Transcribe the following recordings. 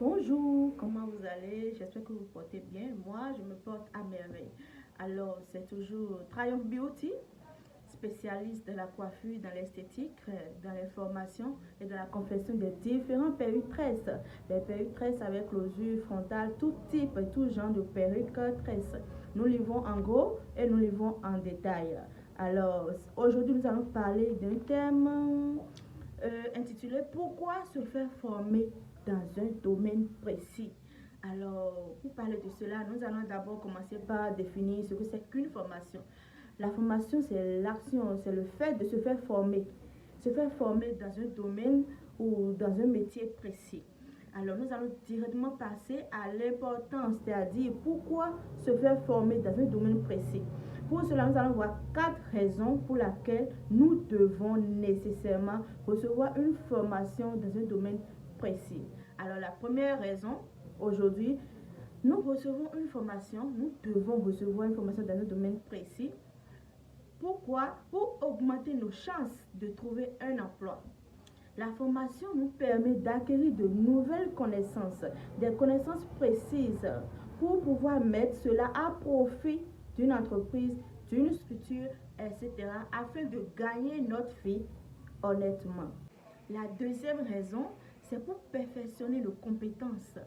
Bonjour, comment vous allez? J'espère que vous portez bien. Moi, je me porte à merveille. Alors, c'est toujours Triumph Beauty, spécialiste de la coiffure, dans l'esthétique, dans les formations et dans la confection des différents perruques tresses. Les perruques tresses avec closure frontale, tout type et tout genre de perruques tresses. Nous livrons en gros et nous livrons en détail. Alors, aujourd'hui, nous allons parler d'un thème intitulé Pourquoi se faire former dans un domaine précis. Alors, pour parler de cela, nous allons d'abord commencer par définir ce que c'est qu'une formation. La formation, c'est l'action, c'est le fait de se faire former. Se faire former dans un domaine ou dans un métier précis. Alors, nous allons directement passer à l'importance, c'est-à-dire pourquoi se faire former dans un domaine précis. Pour cela, nous allons voir 4 raisons pour lesquelles nous devons nécessairement recevoir une formation dans un domaine précis. Alors, la première raison, aujourd'hui, nous recevons une formation, nous devons recevoir une formation dans un domaine précis. Pourquoi? Pour augmenter nos chances de trouver un emploi. La formation nous permet d'acquérir de nouvelles connaissances, des connaissances précises pour pouvoir mettre cela à profit d'une entreprise, d'une structure, etc. afin de gagner notre vie honnêtement. La deuxième raison, c'est pour perfectionner nos compétences.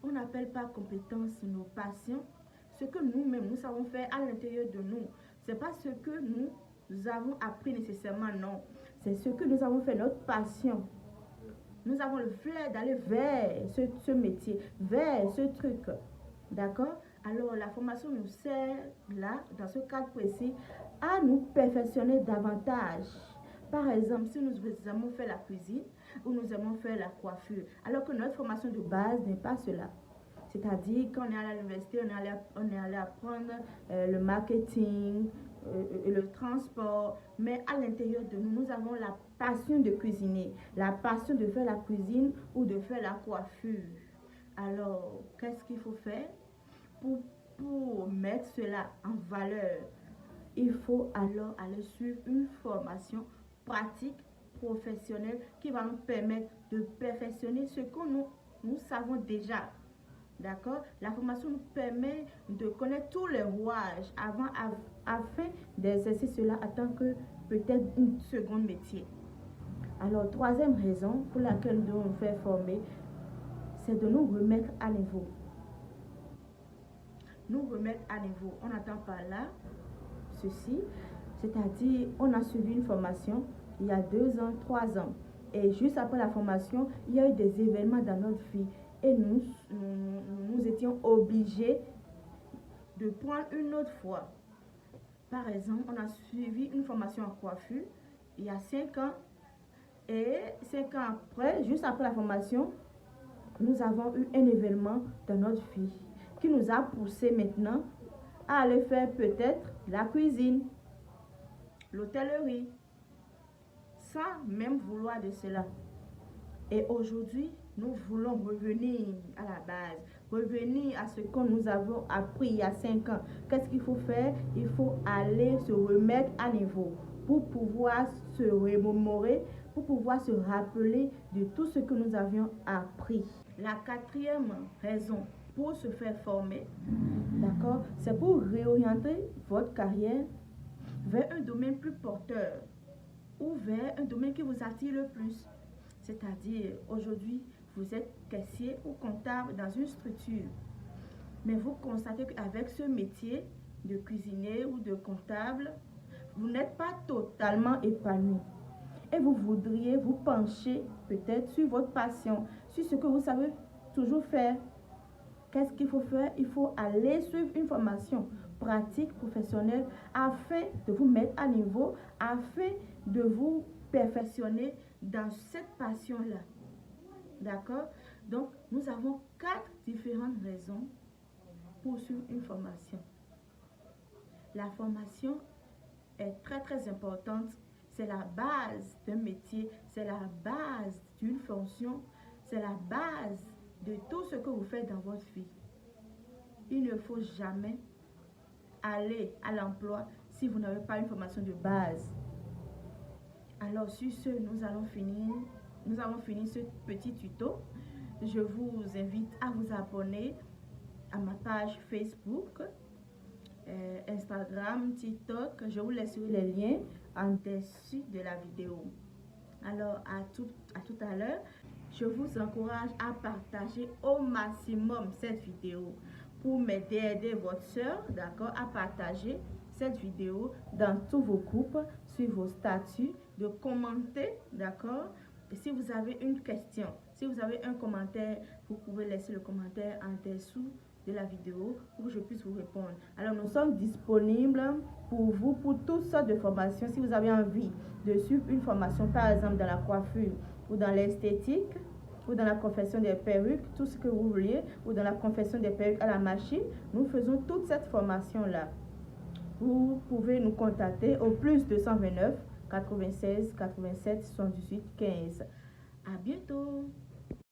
On n'appelle pas compétences nos passions, ce que nous-mêmes nous savons faire à l'intérieur de nous. Ce n'est pas ce que nous avons appris nécessairement, non. C'est ce que nous avons fait, notre passion. Nous avons le flair d'aller vers ce métier, vers ce truc. D'accord? Alors, la formation nous sert, là, dans ce cadre précis, à nous perfectionner davantage. Par exemple, si nous aimons faire la cuisine ou nous aimons faire la coiffure, alors que notre formation de base n'est pas cela. C'est-à-dire quand on est à l'université, on est allé apprendre le marketing, le transport, mais à l'intérieur de nous, nous avons la passion de cuisiner, la passion de faire la cuisine ou de faire la coiffure. Alors, qu'est-ce qu'il faut faire pour mettre cela en valeur? Il faut alors aller suivre une formation pratique, professionnelle, qui va nous permettre de perfectionner ce que nous savons déjà. D'accord? La formation nous permet de connaître tous les rouages afin d'exercer cela en tant que peut-être une seconde métier. Alors, troisième raison pour laquelle nous devons nous faire former, c'est de nous remettre à niveau. Nous remettre à niveau. On entend par là ceci, c'est-à-dire on a suivi une formation il y a 2 ans, 3 ans. Et juste après la formation, il y a eu des événements dans notre vie et nous étions obligés de prendre une autre fois. Par exemple, on a suivi une formation en coiffure il y a 5 ans et 5 ans après, juste après la formation, nous avons eu un événement dans notre vie qui nous a poussé maintenant à aller faire peut-être la cuisine, l'hôtellerie, sans même vouloir de cela. Et aujourd'hui, nous voulons revenir à la base, revenir à ce que nous avons appris il y a 5 ans. Qu'est-ce qu'il faut faire? Il faut aller se remettre à niveau pour pouvoir se remémorer, pour pouvoir se rappeler de tout ce que nous avions appris. La quatrième raison pour se faire former, d'accord, c'est pour réorienter votre carrière vers un domaine plus porteur ou vers un domaine qui vous attire le plus. C'est-à-dire, aujourd'hui, vous êtes caissier ou comptable dans une structure. Mais vous constatez qu'avec ce métier de cuisinier ou de comptable, vous n'êtes pas totalement épanoui. Et vous voudriez vous pencher peut-être sur votre passion, sur ce que vous savez toujours faire. Qu'est-ce qu'il faut faire? Il faut aller suivre une formation pratique, professionnelle, afin de vous mettre à niveau, afin de vous perfectionner dans cette passion-là. D'accord? Donc, nous avons 4 différentes raisons pour suivre une formation. La formation est très très importante. C'est la base d'un métier, c'est la base d'une fonction, c'est la base de tout ce que vous faites dans votre vie. Il ne faut jamais aller à l'emploi si vous n'avez pas une formation de base. Alors sur ce, nous avons fini ce petit tuto. je vous invite à vous abonner à ma page Facebook, Instagram, TikTok. Je vous laisserai les liens en dessous de la vidéo. Alors, à tout à l'heure. Je vous encourage à partager au maximum cette vidéo pour m'aider à aider votre soeur, d'accord, à partager cette vidéo dans tous vos groupes, sur vos statuts, de commenter, d'accord. Si vous avez une question, si vous avez un commentaire, vous pouvez laisser le commentaire en dessous de la vidéo pour que je puisse vous répondre. Alors, nous sommes disponibles pour vous, pour toutes sortes de formations. Si vous avez envie de suivre une formation, par exemple dans la coiffure ou dans l'esthétique, ou dans la confection des perruques, tout ce que vous voulez, ou dans la confection des perruques à la machine, nous faisons toute cette formation-là. Vous pouvez nous contacter au plus 229 96 87 78 15. À bientôt!